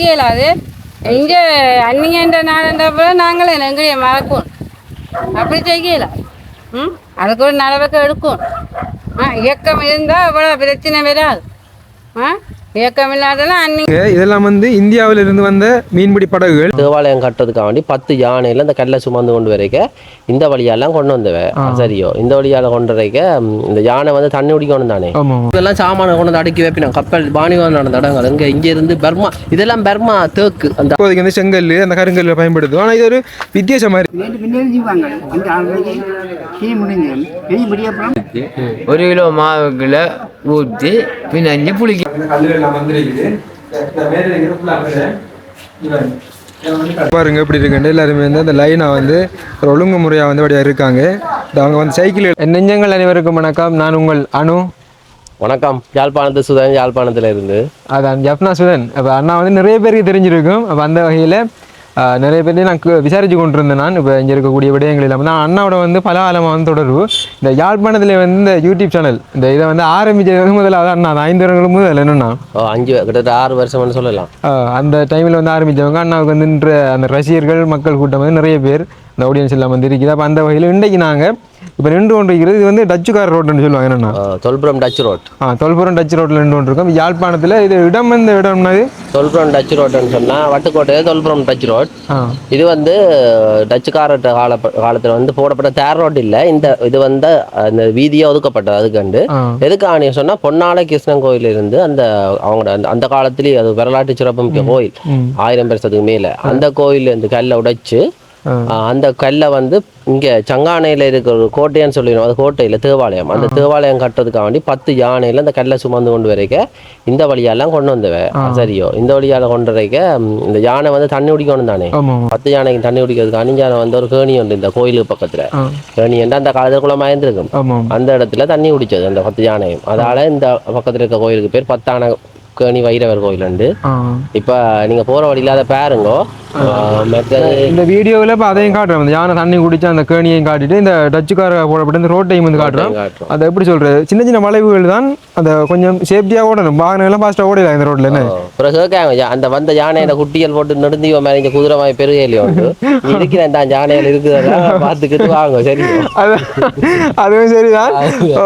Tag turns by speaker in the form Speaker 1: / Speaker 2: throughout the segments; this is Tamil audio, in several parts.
Speaker 1: செய்யல அது இங்க அன்னிங்கன்ற நாளன்றப்ப நாங்களே எங்களைய மறக்கும் அப்படி செய்யல. அதுக்கு ஒரு நடவடிக்கை எடுக்கும். இயக்கம் இருந்தா அவ்வளோ பிரச்சனை வராது. இயக்கம் இல்லாதெல்லாம் அன்னைக்கு
Speaker 2: இதெல்லாம் வந்து இந்தியாவில இருந்து வந்த மீன்பிடி படகுகள்.
Speaker 3: தேவாலயம் கட்டுறதுக்காக வேண்டி 10 யானையில இந்த கல்லை சுமந்து கொண்டு வரைக்க இந்த வழியெல்லாம் கொண்டு வந்தவன். சரியோ இந்த வழியால கொண்டு வரைக்க இந்த யானை வந்து தண்ணி குடிக்கணும் தானே. இதெல்லாம் சாமான கொண்டு வந்து அடுக்கி வைப்பினா கப்பல் வாணிகம் நடந்த இடங்கள் இங்க இங்க இருந்து பர்மா இதெல்லாம் பர்மா தேக்கு அந்த
Speaker 2: இப்போதைக்கு வந்து செங்கல் அந்த கருங்கல்ல பயன்படுத்தும். ஆனா இது ஒரு வித்தியாசமா இருக்கு.
Speaker 4: 1 கிலோ மாவுக்குள்ள ஊற்றி பின்னஞ்சு புளிக்க
Speaker 2: பாருங்க எப்படி இருக்கு. எல்லாருமே வந்து அந்த லைனா வந்து ஒரு ஒழுங்கு முறையா வந்து அப்படியா இருக்காங்க. அவங்க வந்து சைக்கிள். நெஞ்சங்கள் அனைவருக்கும் வணக்கம். நான் உங்கள் அனு.
Speaker 3: வணக்கம். யாழ்ப்பாணத்து சுதன் யாழ்ப்பாணத்துல இருந்து.
Speaker 2: அதான் ஜப்னா சுதன். அப்போ அண்ணா வந்து நிறைய பேருக்கு தெரிஞ்சிருக்கும். அப்போ அந்த வகையில் நிறைய பேர்த்தையும் நான் விசாரித்து கொண்டிருந்தேன். நான் இப்போ இங்கே இருக்கக்கூடிய விடயங்கள் இல்லாமல் நான் அண்ணாவோட வந்து பல காலமாக வந்து தொடர்பு. இந்த யாழ்ப்பாணத்தில் வந்து இந்த யூடியூப் சேனல் இந்த இதை வந்து ஆரம்பிச்சது முதல்ல அண்ணா 5 வருடங்களுக்கு முதல்ல என்னன்னா
Speaker 3: 5 கிட்டத்தட்ட 6 வருஷம்னு சொல்லலாம்.
Speaker 2: அந்த டைமில் வந்து ஆரம்பித்தவங்க அண்ணாவுக்கு வந்து அந்த ரசிகர்கள் மக்கள் கூட்டம் வந்து நிறைய பேர் இந்த ஆடியன்ஸ் எல்லாம் வந்து இருக்குது. அப்போ அந்த வகையில் இன்றைக்கு நாங்கள் இப்போ நின்று கொண்டு இருக்கிறது இது வந்து டச்சுக்கார ரோடுன்னு சொல்லுவாங்க. என்னன்னா
Speaker 3: Tholpuram touch road.
Speaker 2: Tholpuram touch ரோட்டில் நின்று கொண்டு இருக்கோம். யாழ்ப்பாணத்தில் இது இடம் வந்து இடம்னாது
Speaker 3: தொல்புரம் டச் ரோடுன்னு சொன்னால் வட்டுக்கோட்டையில் தொல்புரம் டச் ரோட். இது வந்து டச்சுக்கார காலத்தில் வந்து போடப்பட்ட தேர் ரோட் இல்லை. இது வந்து அந்த வீதியை ஒதுக்கப்பட்டது. அதுக்கண்டு எதுக்கு ஆணையம் சொன்னால் பொன்னாலை கிருஷ்ணன் கோயில் இருந்து அந்த அவங்களோட அந்த காலத்திலேயே அது வரலாற்று சிறப்புமிக்க கோயில் 1000 வருஷத்துக்கு மேலே அந்த கோயில் இந்த கல்லை உடைச்சு அந்த கல்லை வந்து இங்கே சங்கானையில் இருக்கிற ஒரு கோட்டைன்னு சொல்லிடுவோம். அது கோட்டையில் தேவாலயம். அந்த தேவாலயம் கட்டுறதுக்காக வேண்டி 10 யானையில் அந்த கல்லை சுமந்து கொண்டு வரைக்க இந்த வழியெல்லாம் கொண்டு வந்தவன். சரியோ இந்த வழியால் கொண்டு வரைக்க இந்த யானை வந்து தண்ணி குடிக்கணும் தானே. 10 யானைக்கு தண்ணி குடிக்கிறதுக்கு அணிஞ்சானை வந்து ஒரு கேணி உண்டு இந்த கோயிலுக்கு பக்கத்தில். கேணி என்று அந்த காலத்தில் குளமாக இருந்திருக்கும். அந்த இடத்துல தண்ணி குடிச்சது அந்த 10 யானையும். அதால இந்த பக்கத்தில் இருக்க கோயிலுக்கு பேர் 10 யானை கேணி வைரவர் கோயில் உண்டு. இப்ப நீங்க போற வழியில அதை பாருங்க.
Speaker 2: இந்த வீடியோவில் இப்போ அதையும் காட்டுறோம். அந்த யானை தண்ணி குடிச்சு அந்த கேணியையும் காட்டிட்டு இந்த டச்சுக்கார போடப்பட்ட இந்த ரோட்டையும் வந்து காட்டுறோம். அதை எப்படி சொல்றது சின்ன சின்ன வளைவுகள் தான் அந்த கொஞ்சம் சேஃப்டியாக ஓடணும். வாகனம் எல்லாம் ஃபாஸ்ட்டாக ஓடலாம் இந்த ரோட்ல. என்ன
Speaker 3: அந்த வந்த யானையில குட்டிகள் போட்டு நெடுந்தீவ மாதிரி இங்க குதிரமாய் பெருகையில உண்டு இருக்கிறேன் தான் யானைகள் இருக்குதா பார்த்துக்கிட்டு வாங்க. சரி
Speaker 2: அதுவும் சரிதான்.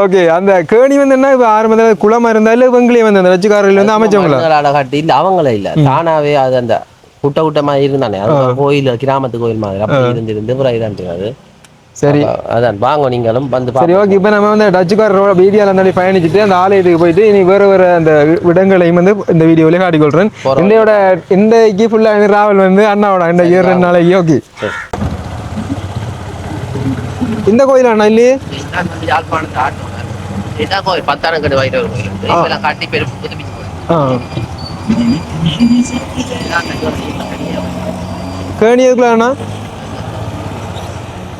Speaker 2: ஓகே அந்த கேணி வந்து என்ன இப்போ ஆரம்பத்தில் குளமா இருந்தாலும் இவங்களே வந்து அந்த டச்சுக்காரர்கள் வந்து அமைச்சவங்களா
Speaker 3: காட்டி இல்லை அவங்களே இல்லை தானாவே அது அந்த கூட்டமா இருந்தானே அது கோயில் கிராமத்து கோயில் மாதிரி அப்படி இருந்து அது.
Speaker 2: சரி
Speaker 3: அதான் வாங்க நீங்களும் வந்து.
Speaker 2: சரி ஓகே. இப்போ நம்ம வந்து டச்சுக்கார வீதியால் இருந்தாலே பயணிச்சுட்டு அந்த ஆலயத்துக்கு போயிட்டு இனி வேறு அந்த இடங்களையும் வந்து இந்த வீடியோவிலே காட்டிக்கொள்றேன். இன்றைக்கு ஃபுல்லாக ராவல் வந்து அண்ணாவோட இந்த 2 நாளைக்கு. ஓகே இந்த கோயில் அண்ணா இல்லையே
Speaker 3: யாழ்ப்பாணத்து ஆட்டோ கோயில் 10 ஆனக்கடை வைரவர் கோயில் காட்டி பெரும் புதுப்பிச்சு.
Speaker 2: கேணி எதுக்குள்ளா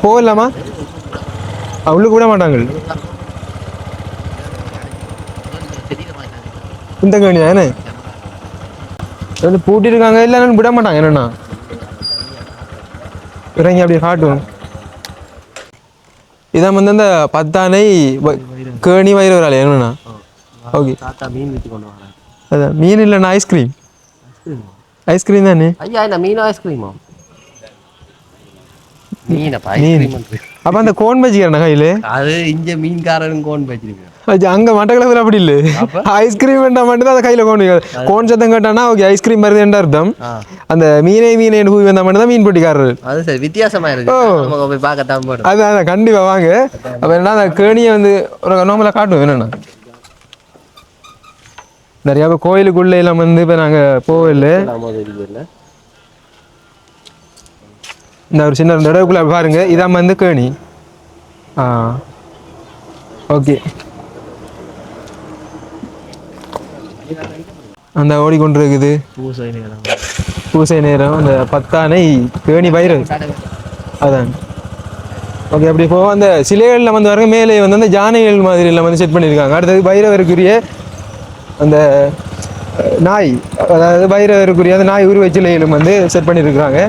Speaker 2: போகலாமா? உள்ளுக்கு விட மாட்டாங்க. இந்த கேணி தானே பூட்டிருக்காங்க. இல்லை விட மாட்டாங்க. என்னன்னா இறங்கி அப்படியே காட்டும். இதான் வந்து அந்த 10 யானை கேணி வைரவரால் என்னண்ணா. ஓகே அதான் மீன் இல்லைண்ணா ஐஸ்கிரீம். ஐஸ்கிரீம் தானே.
Speaker 3: ஐயா இந்த மீன் ஐஸ்கிரீமா
Speaker 2: அப்ப அந்த கோன் பஜ்ஜிக்காரண்ணா கையில
Speaker 3: அது இங்க மீன்காரன் கோன் பஜ்ஜி
Speaker 2: அங்க மட்டக்களப்பில் அப்படி இல்லை. ஐஸ்கிரீம் வேண்டாம் மட்டும் தான் கையில கோன் கோன் சத்தம் கேட்டானா ஓகே ஐஸ்கிரீம் வருது என்ற அர்த்தம். அந்த மீனை கூவி வந்தா மட்டும் தான் மீன் போட்டிக்காரர்.
Speaker 3: அது சரி வித்தியாசமா இருக்கு. பார்க்கத்தான் போடும்.
Speaker 2: அதான் கண்டிப்பா வாங்க. அப்ப என்ன அந்த கேணியை வந்து ஒரு நோம்பலா காட்டும். என்னன்னா நிறைய கோயிலுக்குள்ள எல்லாம் வந்து இப்போ நாங்கள் போகல. இந்த ஒரு சின்ன இடவுக்குள்ள பாருங்க. இதான் வந்து கேணி. ஓகே அந்த ஓடிக்கொண்டு இருக்குது பூசை நேரம். அந்த 10 யானை கேணி வைரல் அதான். ஓகே அப்படி போவோம். அந்த சிலைகளில் வந்து பாருங்க மேலே வந்து அந்த யானைகள் மாதிரி எல்லாம் வந்து செட் பண்ணியிருக்காங்க. அடுத்தது பைரவருக்குரிய அந்த நாய் அதாவது பைரவருக்குரிய அந்த நாய் உருவச்சிலையிலும் வந்து செட் பண்ணியிருக்கிறாங்க.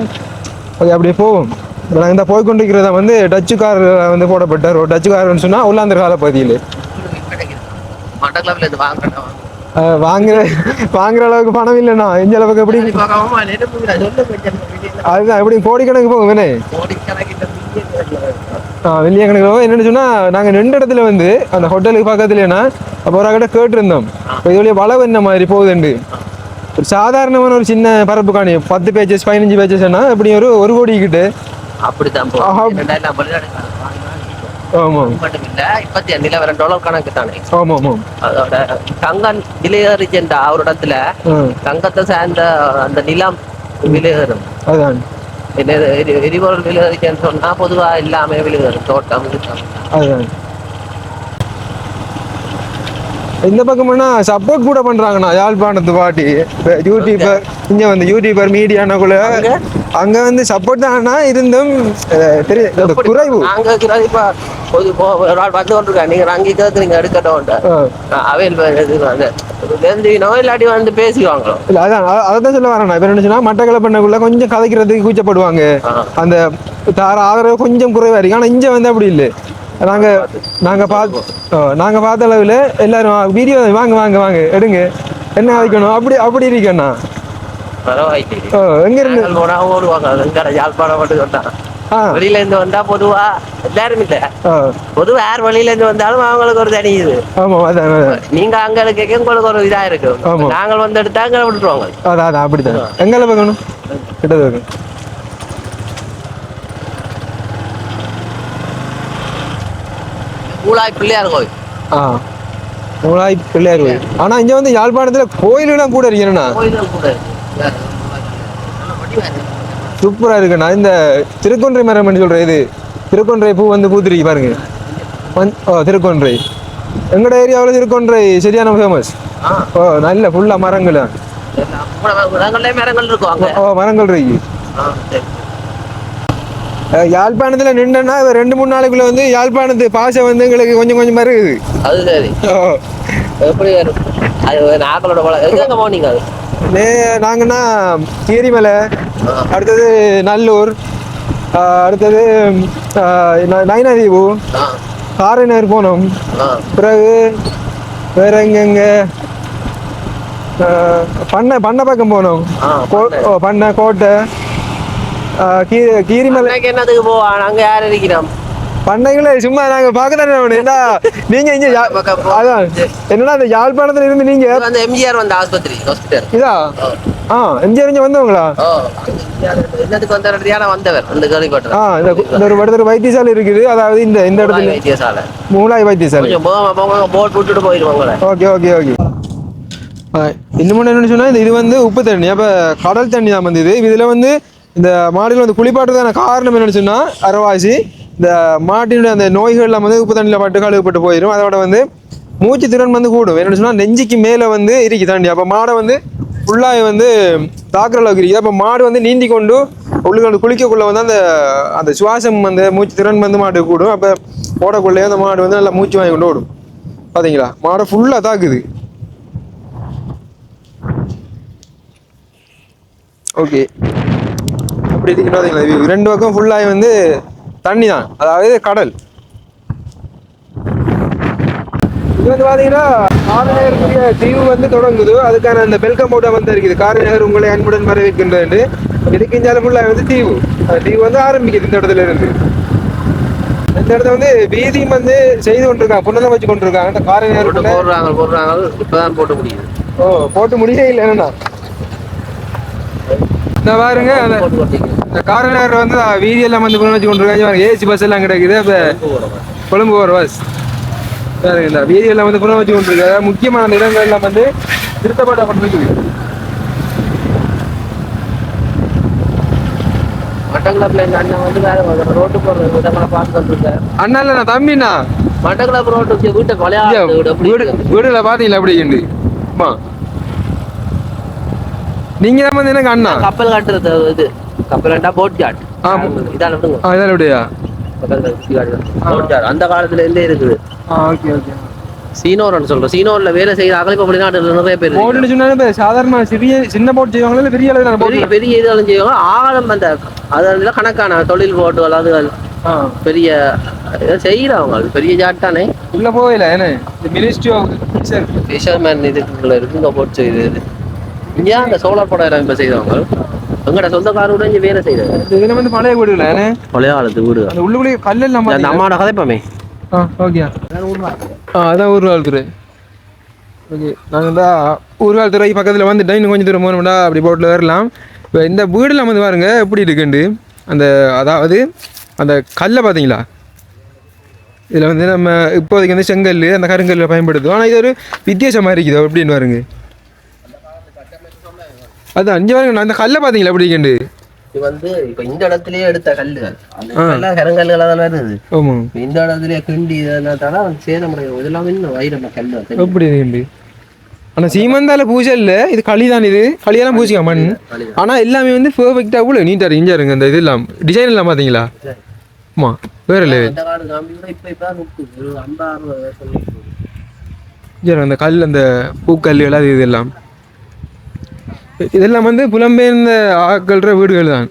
Speaker 2: ஓகே அப்படியே போவோம். இப்போ நாங்கள் இந்த போய்கொண்டிருக்கிறத வந்து டச்சுக்கார் வந்து போடப்பட்ட ரோட். டச்சுக்காரன்னு சொன்னால் உள்ளாந்தர் கால பகுதியில் வாங்குற அளவுக்கு பணம் இல்லைண்ணா எந்த அளவுக்கு எப்படி அதுதான் எப்படி கோடிக்கணக்கு போகும் வேணே வெளியே கணக்கு போகும். என்னன்னு சொன்னா நாங்க 2 இடத்துல வந்து அந்த ஹோட்டலுக்கு பக்கத்துலன்னா அப்போ ஒரு கிட்ட கேட்டிருந்தோம் இது வழியா வளவு என்ன மாதிரி போகுதுண்டு. ஒரு சாதாரணமான ஒரு சின்ன பரப்பு காணி 10 பேஜஸ் 15 பேஜஸ்னா அப்படி ஒரு கோடி கிட்ட
Speaker 3: அப்படித்தான்
Speaker 2: ஆமா
Speaker 3: மட்டும் இல்ல இப்பத்தி $11 கணக்கு தானே.
Speaker 2: ஆமா ஆமா
Speaker 3: அதோட தங்கம் விலையேறிச்சா ஒரு இடத்துல தங்கத்தை சேர்ந்த அந்த நிலம் விலையேறும்.
Speaker 2: அதான்
Speaker 3: எரிபொருள் விலையேறிச்சேன்னு சொன்னா பொதுவா எல்லாமே விலையேறும் தோட்டம்.
Speaker 2: அதான் இந்த பக்கம்னா சப்போர்ட் கூட பண்றாங்கண்ணா யாழ்ப்பாணத்து பாட்டி யூடியூபர் இங்க வந்து யூடியூபர் மீடியானக்குள்ள அங்க வந்து சப்போர்ட் தானா இருந்தும் குறைவு.
Speaker 3: நாங்க இப்ப ஒரு ஆள் வந்து கொண்டிருக்கா நீங்க அங்கே கேட்குறீங்க எடுக்கட்டும் அவையில் இல்லாட்டி வந்து பேசிவாங்களோ
Speaker 2: இல்ல அதான் அதான் சொல்ல வரேன். இப்ப என்ன மட்டக்களப்பு பண்ணக்குள்ள கொஞ்சம் கதைக்கிறதுக்கு கூச்சப்படுவாங்க அந்த தார ஆதரவு கொஞ்சம் குறைவா இருக்கு. ஆனா இங்க வந்து அப்படி இல்லை. நாங்க பார்த்த அளவுல எல்லாரும் வீடியோ வாங்க வாங்க வாங்க எடுங்க என்ன வைக்கணும் அப்படி இருக்கேண்ணா. எங்க இருந்து
Speaker 3: யாழ்ப்பாணம் வெளியில இருந்து வந்தா பொதுவா எல்லாரும் இல்ல பொதுவா யார் வெளியில இருந்து வந்தாலும் அவங்களுக்கு ஒரு தனி இது. நீங்க அங்க கேட்க உங்களுக்கு ஒரு இதா இருக்கு. நாங்கள் வந்து எடுத்தா அங்க விட்டுருவாங்க.
Speaker 2: அதான் அப்படித்தான் எங்களை பார்க்கணும் கிட்டது வைக்கணும்.
Speaker 3: மூலாய் பிள்ளையார் கோயில்.
Speaker 2: மூலாய் பிள்ளையார் கோயில். ஆனா இங்க வந்து யாழ்ப்பாணத்துல கோயில்களும் கூட இருக்கேன்னா சூப்பரா இருக்குண்ணா. இந்த திருக்கொன்றை மரம் சொல்றேன் இது திருக்கொன்றை பூ வந்து பூத்திருக்கு பாருங்க. திருக்கொன்றை எங்கட ஏரியாவில் திருக்கொன்றை சரியான ஃபேமஸ். நல்ல ஃபுல்லா மரங்கள் மரங்கள் இருக்கு. யாழ்ப்பாணத்துல நின்றுன்னா 2-3 நாளைக்குள்ள வந்து யாழ்ப்பாணத்து பாசை வந்து எங்களுக்கு கொஞ்சம் கொஞ்சம் இருக்குது.
Speaker 3: அது சரி எப்படி போனீங்க?
Speaker 2: நாங்கன்னா கீரிமலை, அடுத்தது நல்லூர், அடுத்தது நைனாதீவு, காரைநகர் போனோம். பிறகு வேற எங்கெங்க பண்ணை பக்கம் போனோம். பண்ணை கோட்டை கீரிமலை.
Speaker 3: என்னதுக்கு போவான் அங்க யார் இருக்கிறோம்
Speaker 2: பண்ணைகளை சும்மா நாங்க பார்க்கத்தானே. நீங்க இங்க அதான் என்னன்னா அந்த யாழ்ப்பாணத்துல இருந்து நீங்க
Speaker 3: அந்த எம்ஜிஆர் வந்த ஆஸ்பத்திரி ஹாஸ்பிட்டல் இதா
Speaker 2: எம்ஜிஆர் இங்க வந்தவங்களா?
Speaker 3: என்னதுக்கு வந்தவர் அந்த கேள்விப்பட்டேன்.
Speaker 2: இந்த ஒரு இடத்துல வைத்தியசாலை இருக்குது. அதாவது இந்த இடத்துல
Speaker 3: வைத்தியசாலை
Speaker 2: மூலாய் வைத்தியசாலை.
Speaker 3: போட் விட்டுட்டு போயிருவாங்க.
Speaker 2: Okay okay okay. இன்னும் என்னன்னு சொன்னா இது வந்து உப்பு தண்ணி. அப்ப கடல் தண்ணி தான் வந்தது. இதுல வந்து இந்த மாடுகள் வந்து குளிப்பாட்டுறதான காரணம் என்னன்னு சொன்னா அரைவாசி இந்த மாட்டினுடைய அந்த நோய்கள்லாம் வந்து உப்பு தண்ணியில் பட்டு கழுவுப்பட்டு போயிடும். அதோட வந்து மூச்சு திறன் வந்து கூடும். என்னன்னு சொன்னா நெஞ்சிக்கு மேலே வந்து இருக்கு தண்ணி. அப்போ மாடை வந்து ஃபுல்லாக வந்து தாக்குற அளவுக்கு இருக்குது. அப்போ மாடு வந்து நீந்தி கொண்டு உள்ளுக்கு குளிக்கக்குள்ள வந்து அந்த சுவாசம் வந்து மூச்சு திறன் வந்து மாடு கூடும். அப்போ ஓடக்குள்ளே அந்த மாடு வந்து நல்லா மூச்சு வாங்கி கொண்டு ஓடும். பார்த்தீங்களா மாடை ஃபுல்லாக தாக்குது. ஓகே அப்படி இருக்கு பார்த்தீங்களா? 2 பக்கம் ஃபுல்லாகி வந்து தண்ணி தான், அதாவது கடல். இது வந்து பார்த்தீங்கன்னா காரைநகருக்குரிய தீவு வந்து தொடங்குது. அதுக்கான அந்த வெல்கம் போர்டை வந்து இருக்குது. காரைநகர் உங்களை அன்புடன் வரவேற்கின்றது. இதுக்கு இஞ்சால ஃபுல்லாக வந்து தீவு வந்து ஆரம்பிக்குது இந்த இடத்துல இருந்து. இந்த இடத்துல வந்து வீதியும் வந்து செய்து கொண்டிருக்காங்க, புனதம் வச்சு கொண்டிருக்காங்க. இந்த காரைநகர்
Speaker 3: போடுறாங்க இப்பதான் போட்டு முடியுது.
Speaker 2: போட்டு முடிய இல்லை என்னன்னா இந்த பாருங்க இந்த காரைநகர் வந்து வீதியெல்லாம் வந்து புனல் வச்சு கொண்டிருக்காங்க. ஏசி பஸ் எல்லாம் கிடைக்குது. அப்போ கொழும்பு போகிற பஸ் இந்த வீதியெல்லாம் வந்து புனல் வச்சு கொண்டிருக்காங்க. முக்கியமான இடங்கள் எல்லாம் வந்து திருத்தப்பட்டிருக்குது.
Speaker 3: மட்டக்களப்புல இந்த அண்ணன் வந்து வேற ரோட்டு போடுற விதங்களை பார்த்துட்டு
Speaker 2: அண்ணா இல்ல நான் தம்பிண்ணா.
Speaker 3: மட்டக்களப்பு ரோட்டு
Speaker 2: வீடுல பாத்தீங்களா அப்படி நீங்க தான் வந்து எனக்கு அண்ணா
Speaker 3: கப்பல் காட்டுறது இது கப்பல் போட் ஜாட் இதான
Speaker 2: அப்படியா
Speaker 3: அந்த காலத்துல இருந்தே இருக்குது. சீனோர்னு சொல்றோம். சீனோர்ல வேலை செய்யறாங்க. இப்ப வெளிநாட்டுல நிறைய பேர்
Speaker 2: போட்னு சொன்னா சாதாரண சின்ன போட் செய்வாங்களா பெரிய அளவில்
Speaker 3: பெரிய இதுகளும் செய்வாங்க. ஆழம் அந்த அதெல்லாம் கணக்கான தொழில் போட்டுகள் அது பெரிய செய்யறவங்க அது பெரிய ஜாட்டானே
Speaker 2: உள்ள போகல என்ன மினிஸ்ட்ரி ஆஃப்
Speaker 3: ஃபிஷர்மேன் இதுக்குள்ள இருக்கு இங்க போட்டு செய்யுது இங்கே அந்த சோலார் படம் எல்லாம் இப்ப செய்தவங்க எங்கட சொந்தக்காரோட இங்க வேலை செய்யறது
Speaker 2: இதுல வந்து பழைய வீடு இல்ல என்ன
Speaker 3: பழைய காலத்து வீடு
Speaker 2: அந்த உள்ளுக்குள்ளே கல் எல்லாம்
Speaker 3: அந்த அம்மாவோட கதைப்பமே
Speaker 2: ஓகே அதான் ஊர்வாள் துறை ஓகே நாங்கள் தான் ஊர்வாள் துறை பக்கத்தில் வந்துட்டோம் இன்னும் கொஞ்சம் தூரம் போனோம்னா அப்படி போட்டில் வரலாம் இப்போ இந்த வீடுலாம் வந்து பாருங்க எப்படி இருக்குண்டு அந்த அதாவது அந்த கல்லை பார்த்தீங்களா இதில் வந்து நம்ம இப்போதைக்கு வந்து செங்கல் அந்த கருங்கல்ல பயன்படுத்துவோம் ஆனால் இது ஒரு வித்தியாசமாக இருக்குது அப்படின்னு பாருங்க அதான் இங்கே பாருங்க அந்த கல்லை பார்த்தீங்களா எப்படி இருக்குண்டு
Speaker 3: இது வந்து இப்ப இந்த இடத்துலயே எடுத்த கல்லுகள் அந்த கருங்கல்கள் தான் வருது
Speaker 2: ஆமாம்
Speaker 3: இந்த இடத்துலயே கிண்டி இதனால சேதமடையும் இதெல்லாம் இன்னும் வைரம கல்லு
Speaker 2: எப்படி இருக்குண்டு ஆனால் சீமந்தால பூஜை இல்லை இது களி தான் இது களியெல்லாம் பூஜிக்கா மண் ஆனால் எல்லாமே வந்து பெர்ஃபெக்டாக கூட நீட்டாக இங்கே இருங்க அந்த இதெல்லாம் டிசைன் எல்லாம் பார்த்தீங்களா ஆமாம் வேறு இல்லை அந்த கல் அந்த பூக்கல்லுகள் அது இதெல்லாம் இதெல்லாம் வந்து புலம்பெயர்ந்த ஆக்கள்ற வீடுகள் தான்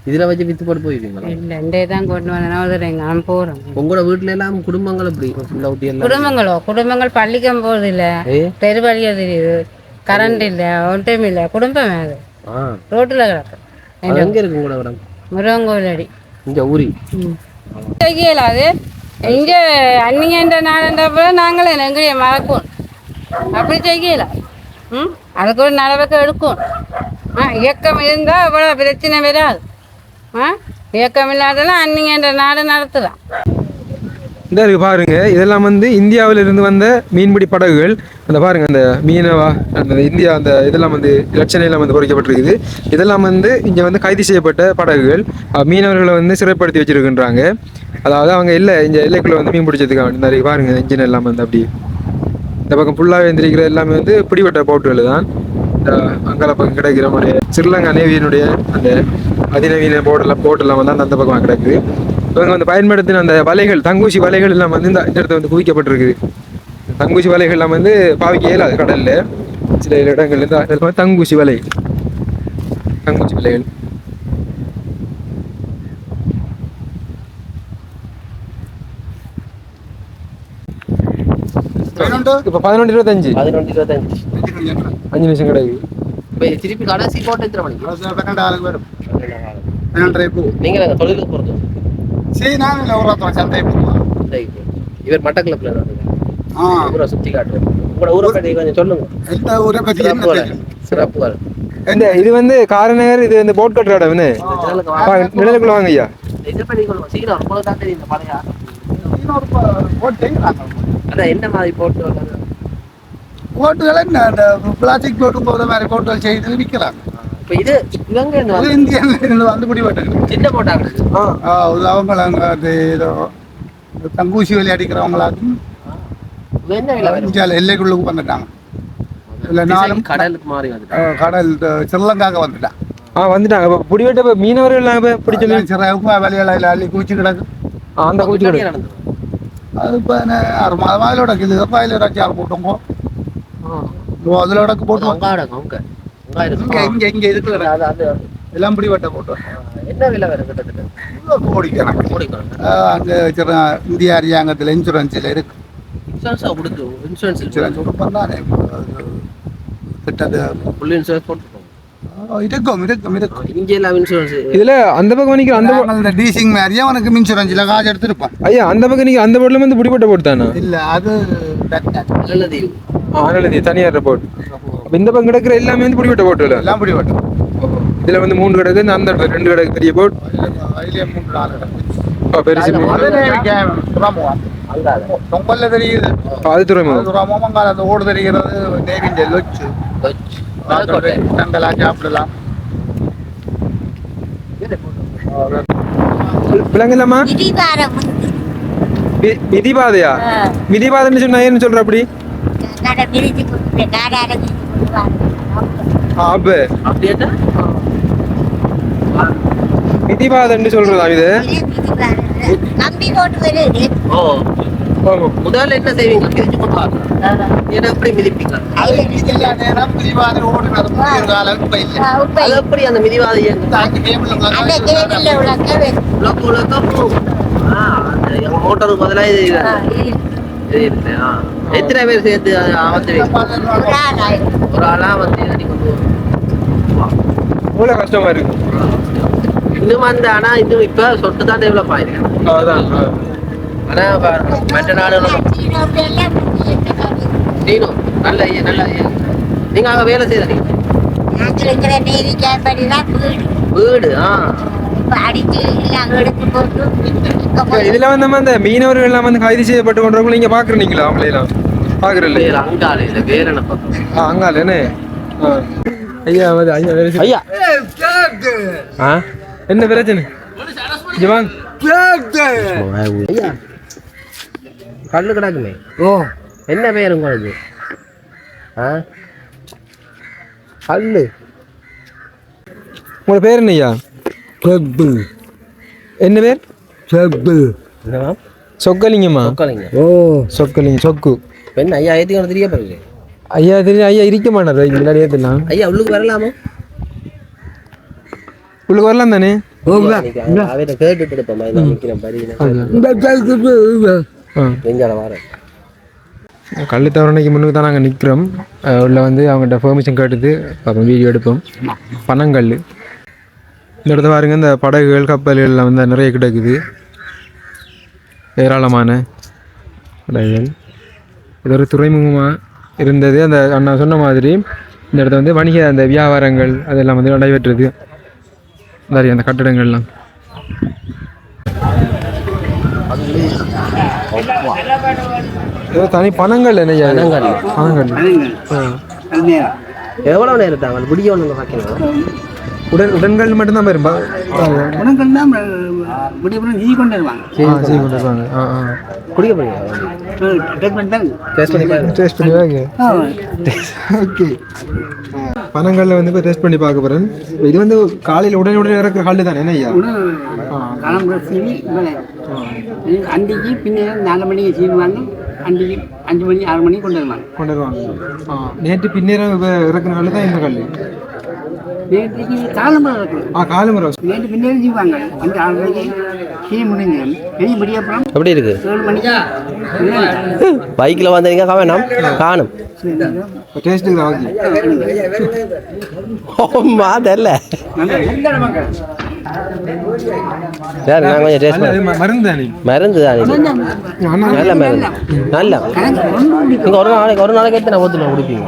Speaker 3: இதுல வச்சு வித்து போட்டு போயிருக்கீங்களா
Speaker 1: இல்லை ரெண்டே தான் கொண்டு வந்தேன் நான் போகிறோம்
Speaker 3: உங்களோட வீட்டுல எல்லாம் குடும்பங்கள் எப்படி
Speaker 1: குடும்பங்கள் பள்ளிக்கம் போகிறது இல்லை தெருவழியாக தெரியுது கரண்ட் இல்லை ஒன்றும் இல்லை குடும்பம் அது ரோட்டில் கிடக்கு
Speaker 3: எங்க இருக்கு உங்களோட இடம்
Speaker 1: முருகங்கோவில் அடி
Speaker 3: இங்க ஊரி
Speaker 1: செய்யலாது இங்கே அன்னிங்கன்ற நாளன்றப்ப நாங்களே எங்களைய மறக்கும் அப்படி செய்யலாம் அதுக்கு ஒரு நடவடிக்கை எடுக்கும் இயக்கம் இருந்தால் இவ்வளோ பிரச்சனை வராது இயக்கம் இல்லாதெல்லாம் அன்னிங்கன்ற நாடு நடத்தலாம்
Speaker 2: இந்த இருக்கு பாருங்க இதெல்லாம் வந்து இந்தியாவிலிருந்து வந்த மீன்பிடி படகுகள் அந்த பாருங்க அந்த மீனவா அந்த இந்தியா அந்த இதெல்லாம் வந்து இலட்சணையெல்லாம் வந்து பொறிக்கப்பட்டிருக்குது இதெல்லாம் வந்து இங்கே வந்து கைது செய்யப்பட்ட படகுகள் மீனவர்களை வந்து சிறைப்படுத்தி வச்சிருக்கின்றாங்க அதாவது அவங்க இங்கே எல்லைக்குள்ள வந்து மீன் பிடிச்சதுக்காக நிறைய பாருங்க இன்ஜின் எல்லாம் வந்து அப்படி இந்த பக்கம் ஃபுல்லாக எழுந்திருக்கிற எல்லாமே வந்து பிடிபட்ட போட்டுகள் தான் இந்த அங்கால பக்கம் கிடைக்கிற மாதிரி ஸ்ரீலங்கா நேவியினுடைய அந்த அதிநவீன போட்டெல்லாம் வந்து அந்த பக்கம் கிடக்குது இவங்க வந்து பயன்படுத்தின அந்த வலைகள் தங்கூசி வலைகள் எல்லாம் வந்து இந்த இடத்துல வந்து குவிக்கப்பட்டிருக்குது தங்கூசி வலைகள் எல்லாம் வந்து பாவிக்க இயலாது கடல்ல சில இடங்கள்ல இருந்து தங்கூசி வலைகள் இப்போ 11:25 5 நிமிஷம் கிடையாது
Speaker 3: திருப்பி கடைசி போட்டு எத்தனை மணிக்கு நீங்க தொழிலுக்கு போறது இவர் மட்டக்களப்ல ஊரை சுத்தி காட்டுறேன் உங்களோட ஊரை பற்றி கொஞ்சம் சொல்லுங்க சிறப்பு
Speaker 2: இது வந்து காரநகர் இது வந்து போட் கட்டுற இடம் நிழலுக்குள்ள வாங்க ஐயா
Speaker 3: இதை பண்ணி கொள்வோம் சீக்கிரம் ரொம்ப தான் தெரியும் இந்த பழைய அதான் என்ன மாதிரி போட்டு
Speaker 5: போட்டுகளை அந்த பிளாஸ்டிக் போட்டு போகிற மாதிரி போட்டுகள் செய்து விற்கிறாங்க
Speaker 3: இப்போ இது இவங்க
Speaker 5: இந்தியாவில் வந்து பிடிபட்டாங்க
Speaker 3: சின்ன போட்டாங்க
Speaker 5: அவங்கள அது ஏதோ தங்கூசி வலி அடிக்கிறவங்களாக்கும் இந்தியாவில் எல்லைக்குள்ளுக்கு வந்துட்டாங்க இல்லை நானும்
Speaker 3: கடலுக்கு மாறி
Speaker 5: கடல் ஸ்ரீலங்காவுக்கு வந்துட்டான்
Speaker 2: வந்துட்டாங்க பிடிபட்ட மீனவர்கள் பிடிச்ச
Speaker 5: சிறப்பு வேலையில் அள்ளி குளிச்சு கிடக்கு
Speaker 2: அந்த குளிச்சு கிடக்கு
Speaker 5: அது இப்போ 6 மாதம் அதில் கிடக்குது பாயில் ஏதாச்சும் போட்டோங்க அதில் கிடக்கு போட்டோம் இங்கே இருக்கிற எல்லாம் பிடிபட்ட போட்டோம்
Speaker 3: என்ன விலை வேறு கிட்டத்தட்ட
Speaker 5: கோடி அங்கே இந்திய அரசாங்கத்தில் இன்சூரன்ஸில் இருக்கு இன்சூரன்ஸ் கொடுப்போம் தானே கிட்டத்தட்ட
Speaker 3: இன்சூரன்ஸ் போட்டுருக்கோம்
Speaker 2: இதுல அந்த பக்கம் நிக்கிற
Speaker 5: அந்த டீசிங் மாதிரியே உனக்கு இன்சூரன்ஸ்ல காசு எடுத்துருப்பான்
Speaker 2: ஐயா அந்த பக்கம் நீங்க அந்த போர்ட்ல வந்து பிடிபட்ட போட்டு தானே
Speaker 5: இல்ல அது
Speaker 2: நல்லது தனியார் போட் இந்த பக்கம் கிடக்குற எல்லாமே வந்து பிடிபட்ட போட்டு
Speaker 5: எல்லாம் பிடிபட்டு
Speaker 2: இதுல வந்து 3 கிடக்கு அந்த 2 கிடக்கு பெரிய போட் பெருசு
Speaker 5: பொங்கல்ல தெரியுது
Speaker 2: அது துறைமுகம்
Speaker 5: அந்த ஓடு தெரிகிறது நேவிஞ்ச லொச்சு சாப்பிடலாம்
Speaker 2: விளங்கலாமா விதிபாதையா விதிபாதைன்னு சொன்னா ஏன்னு சொல்ற அப்படி விதிபாதைன்னு சொல்றதா இது
Speaker 3: முதல்ல என்ன செய்வீங்க ஏன்னா எப்படி மிதிப்பீங்க?
Speaker 5: அது வீதியில நேரம் மிதிவாதை ஓடுறது முதிய காலம் இப்ப இல்ல.
Speaker 3: அது எப்படி அந்த மிதிவாதை
Speaker 5: தாக்கி கேபிள்ல
Speaker 3: மோட்டருக்கு பதிலாக இது இருக்கு. எத்தனை பேர் சேர்த்து ஆபத்து ஒரு ஆளா வந்து
Speaker 2: இவ்வளோ கஷ்டமா இருக்கு.
Speaker 3: இன்னும் அந்த ஆனா இது இப்ப சொட்டு தான் டெவலப் ஆயிருக்கு.
Speaker 2: அதான்
Speaker 3: ஆனா மற்ற நாடுகளும் நீனும் நல்ல நல்ல நீங்க அங்க வேலை செய்யறீங்க வீடு
Speaker 2: இதுல வந்து நம்ம அந்த மீனவர்கள் எல்லாம் வந்து கைது செய்யப்பட்டு கொண்டவங்க நீங்க பாக்குறீங்களா? அவங்களெல்லாம் பாக்குறீங்க?
Speaker 3: அங்கால இல்ல வேற என்ன பக்கம்
Speaker 2: அங்கால என்ன ஐயா ஐயா வேலை
Speaker 3: ஐயா
Speaker 2: என்ன பிரச்சனை? ஜவான்
Speaker 3: ஐயா கல்லு கிடக்குமே. என்ன பேர் உங்களுக்கு? கல்லு
Speaker 2: உங்களோட பேர் என்னய்யா? என்ன பேர்? சொக்கலிங்கம்மா. சொக்கலிங்க சொக்கு.
Speaker 3: என்ன ஐயா ஏத்தி தெரிய பாருங்க.
Speaker 2: ஐயா தெரியும். ஐயா இருக்க மாட்டார் முன்னாடி ஏற்றலாம்.
Speaker 3: ஐயா உள்ளுக்கு வரலாமா?
Speaker 2: உள்ளுக்கு வரலாம் தானே?
Speaker 3: கேட்டுட்டு இருப்போம்.
Speaker 2: கள்ளு தவறனைக்கு முன்னுக்கு தான் நாங்கள் நிற்கிறோம். உள்ள வந்து அவங்கள்ட்ட பெர்மிஷன் கேட்டுட்டு அப்புறம் வீடியோ எடுப்போம். பனங்கல் இந்த இடத்த பாருங்க. இந்த படகுகள் கப்பல்கள்லாம் வந்து நிறைய கிடக்குது. ஏராளமான படகுகள். இது ஒரு துறைமுகமாக இருந்தது. அந்த அண்ணா சொன்ன மாதிரி இந்த இடத்த வந்து வணிக அந்த வியாபாரங்கள் அதெல்லாம் வந்து நடைபெற்றது. நிறைய அந்த கட்டடங்கள்லாம் தனி பணங்கள் என்ன பணங்கள்
Speaker 3: எவ்வளவு நேரம் தாங்க பிடிக்க ஒன்று பார்க்கலாம்.
Speaker 2: உடன்கள் மட்டும்தான் பெரும்பா
Speaker 5: உடன்கள் தான் நீ கொண்டு வருவாங்க.
Speaker 3: குடிக்க போறீங்க?
Speaker 2: ஓகே. பணங்களில் வந்து இப்போ டெஸ்ட் பண்ணி பார்க்க போகிறேன். இது வந்து காலையில் உடனே இறக்குற கல் தானே? என்ன ஐயா
Speaker 5: அன்றைக்கு பின்ன 4 மணிக்கு சீனுவாங்க. அன்றைக்கு 5 மணி 6 மணிக்கு கொண்டு வருவாங்க.
Speaker 2: நேற்று பின்னேரம் இறக்குற கல் தான் இந்த கல்.
Speaker 5: நேற்றுக்கு காலம்பரம் இருக்கு.
Speaker 2: காலம்பரம்
Speaker 5: நேற்று பின்னேரம் செய்வாங்க. 5 6 மணிக்கு சீ முடிஞ்சு பெரிய முடியப்புறம்
Speaker 3: எப்படி இருக்கு?
Speaker 5: 7 மணிக்கா
Speaker 3: பைக்கில் வந்தீங்க காணும்
Speaker 2: டேஸ்ட்டுக்கு தான்
Speaker 3: தெரியல. சரி நான் கொஞ்சம் டேஸ்ட்
Speaker 2: மருந்து தானே?
Speaker 3: மருந்து தானே? நல்ல மருந்து நல்ல. நீங்கள் ஒரு நாளைக்கு எத்தனை ஊற்றுல குடிப்பீங்க?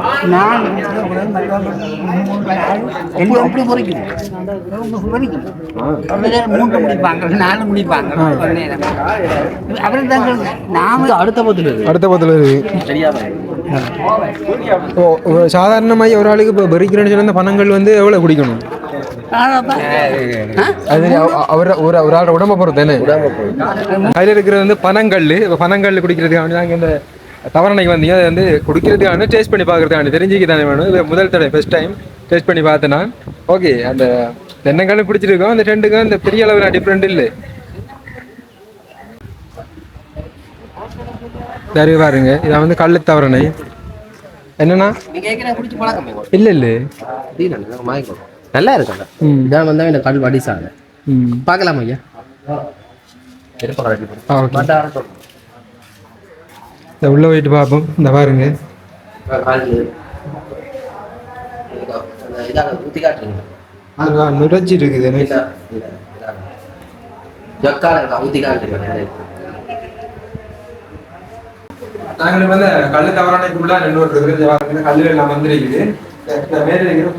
Speaker 5: எப்படி பொறிக்கும் 3 முடிப்பாங்க 4 முடிப்பாங்க. அப்புறம் நாம
Speaker 3: அடுத்த பத்தில்
Speaker 2: இருக்கு. சாதாரணமாக ஒரு ஆளுக்கு இப்போ பறிக்கிறேன்னு சொன்ன பணங்கள் வந்து எவ்வளோ குடிக்கணும்? அது ஒரு ஆளோட உடம்பை பொறுத்து தானே. அதில் இருக்கிறது வந்து பனங்கல். இப்போ பனங்கல் குடிக்கிறதுக்காக நாங்கள் இந்த தவறனைக்கு வந்தீங்க. அதை வந்து குடிக்கிறதுக்கான டேஸ்ட் பண்ணி பார்க்கறதுக்கான தெரிஞ்சுக்க தானே வேணும். இது முதல் தடவை ஃபர்ஸ்ட் டைம் டேஸ்ட் பண்ணி பார்த்தேன்னா ஓகே. அந்த தென்னங்காலும் பிடிச்சிருக்கோம். அந்த ரெண்டுக்கும் அந்த பெரிய அளவில் டிஃப்ரெண்ட் இல்லை. சரி பாருங்க. இதை வந்து கள்ளு தவறனை என்னன்னா இல்லை இல்லை
Speaker 3: நல்லா இருக்குல்ல. இதான் வந்தா இந்த கல் வடிசாங்க பார்க்கலாமா ஐயா?
Speaker 2: உள்ள போயிட்டு பார்ப்போம். இந்த பாருங்க நுரைச்சி இருக்குது. நாங்கள் வந்து கல்லு தவறானைக்குள்ள இன்னொரு கல்லுகள் எல்லாம் வந்துருக்குது. மேலே இருக்கிற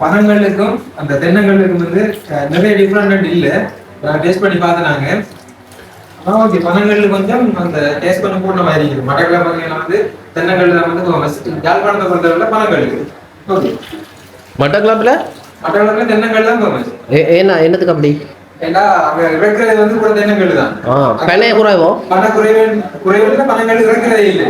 Speaker 2: பனங்களுக்கும் அந்த தென்னங்களுக்கும் வந்து நிறைய டிஃப்ரெண்ட் இல்லை. நான் டேஸ்ட் பண்ணி பார்த்தேன். நாங்கள் ஓகே பனங்கள் கொஞ்சம் அந்த டேஸ்ட் பண்ண கூட்ட மாதிரி இருக்குது. மட்டக்களப்பில் வந்து தென்னங்கள் வந்து யாழ்ப்பாணத்தை பொறுத்தவரை பனங்கள் ஓகே.
Speaker 3: மட்டக்களப்பில்
Speaker 2: தென்னங்கள் தான் ஃபேமஸ்.
Speaker 3: என்னத்துக்கு அப்படி?
Speaker 2: ஏன்னா அங்க இறக்குறது வந்து கூட தென்னங்கல் தான்.
Speaker 3: பனை குறைவோ
Speaker 2: பனை குறைவில் பனங்கல் இறக்குறதே இல்லை.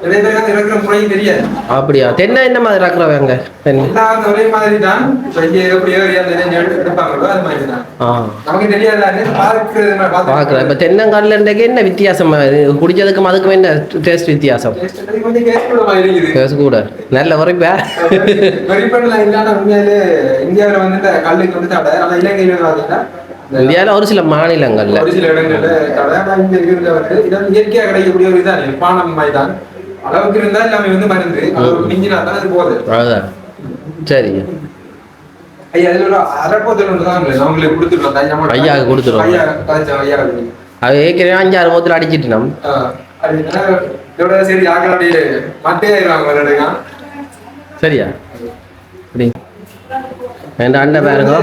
Speaker 2: நிறைய பேருக்கு இறக்குற முறையும் தெரியாது.
Speaker 3: அப்படியா? தென்னை என்ன மாதிரி இறக்குறவங்க? தென்னை
Speaker 2: எல்லாம் ஒரே மாதிரி தான். இங்கே எப்படியோ எடுப்பாங்களோ அது மாதிரி தான். நமக்கு தெரியாது பார்க்குறேன்.
Speaker 3: இப்போ தென்னங்கல்லுக்கு என்ன வித்தியாசம்? குடிச்சதுக்கும் அதுக்கும் என்ன டேஸ்ட் வித்தியாசம்?
Speaker 2: கொஞ்சம் கேஸ் கூட மாதிரி இருக்குது.
Speaker 3: கேஸ் கூட நல்ல வரைப்பா
Speaker 2: வெறிப்படலாம் இல்லாத உண்மையிலே இந்தியாவில் வந்து இந்த கல்லுக்கு வந்து தடை. ஆனால் இலங்கையில் பார்த்தீங்கன்னா
Speaker 3: இந்தியாவில் ஒரு சில மாநிலங்கள்ல
Speaker 2: ஒரு சில இடங்கள்ல தடை. ஆனால் இங்க இருக்கிறத வந்து இதான் இயற்கையாக கிடைக்கக்கூடிய ஒரு இதான் பானம் மாதிரி தான். அளவுக்கு இருந்தால் எல்லாமே வந்து மருந்து மிஞ்சினா தான் அது போகுது.
Speaker 3: அதான் சரி
Speaker 2: ஐயா அதில் ஒரு அரைப்போத்தல் ஒன்று தான் அவங்களுக்கு கொடுத்துருக்கோம்.
Speaker 3: ஐயாவுக்கு கொடுத்துருவோம்.
Speaker 2: ஐயா
Speaker 3: அது ஏற்கனவே 5-6 போத்தில் அடிச்சிட்டு நம்ம
Speaker 2: இதோட சரி ஆக்களுடைய மட்டையாயிருவாங்க. சரியா
Speaker 3: என் அண்ணன் பாருங்க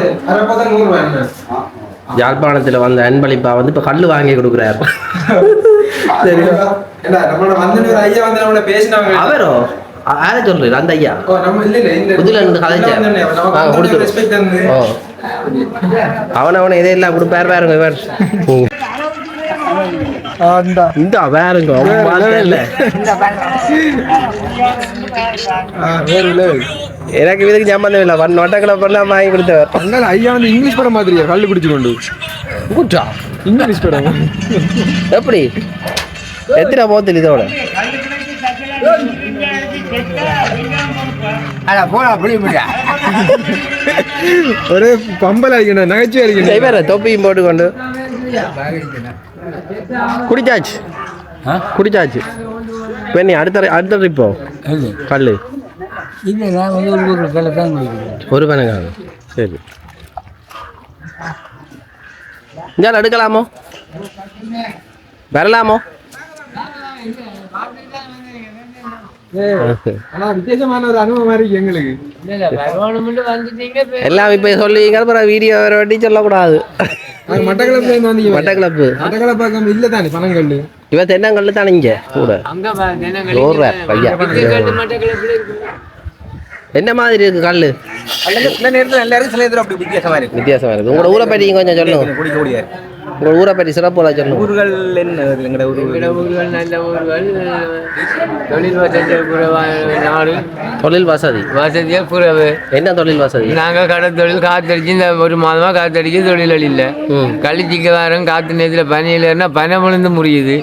Speaker 3: யாழ்ப்பாணத்துல வந்த அன்பளிப்பா வந்து இப்ப கல்லு வாங்கி கொடுக்குறாரு. அவரோ யார சொல்றாரு? அந்த ஐயா புதுல இருந்து அவனை இதையெல்லாம் கொடுப்பாரு பாருங்க. இவர் இந்த பாருங்க எனக்கு இதுக்கு சம்பந்தம் இல்லை. நோட்டக்கிழமை பண்ணலாம் வாங்கி கொடுத்தவர்.
Speaker 2: ஐயா வந்து இங்கிலீஷ் படம் மாதிரியா கல்லு பிடிச்சு கொண்டு இங்கிலீஷ் படம்
Speaker 3: எப்படி எத்தனை போத்தில் இதோட
Speaker 2: ஒரே பம்பல் ஆகிக்கணும் நகைச்சுவை
Speaker 3: அடிக்கணும். தொப்பியும் போட்டுக்கொண்டு குடிச்சாச்சு குடிச்சாச்சு. இப்போ நீ அடுத்த இப்போ கல்லு ஒரு பனங்காங்க. சரி இங்கே எடுக்கலாமோ வரலாமோ?
Speaker 2: வித்தியாசமான ஒரு அனுபவம் இருக்கு எங்களுக்கு.
Speaker 3: எல்லாம் இப்ப சொல்லுவீங்க அப்புறம் வீடியோ வேற வாட்டி சொல்லக்கூடாது. மட்டக்களப்பு
Speaker 2: இல்ல தானே பனங்கல்
Speaker 3: இவ தென்னங்கல்லு தானே இங்க கூட என்ன மாதிரி இருக்கு கல்லு? வித்தியாசமா இருக்கு. உங்களோட ஊரை பற்றி கொஞ்சம் சொல்லுங்க. உங்கள் ஊரை பற்றி சிறப்பு சொல்லுங்க.
Speaker 4: ஊர்கள் என்ன ஊர்கள் நல்ல ஊர்கள். தொழில் வசதி நாடு.
Speaker 3: தொழில் வசதி
Speaker 4: வசதியா புறவு.
Speaker 3: என்ன தொழில் வசதி?
Speaker 4: நாங்கள் கடை தொழில் காத்தடிச்சு இந்த ஒரு மாதமா காத்தடிச்சு தொழில் இல்லை. கழிச்சிக்க வரோம். காத்து நேரத்தில் பனியிலன்னா பனை விழுந்து முடியுது.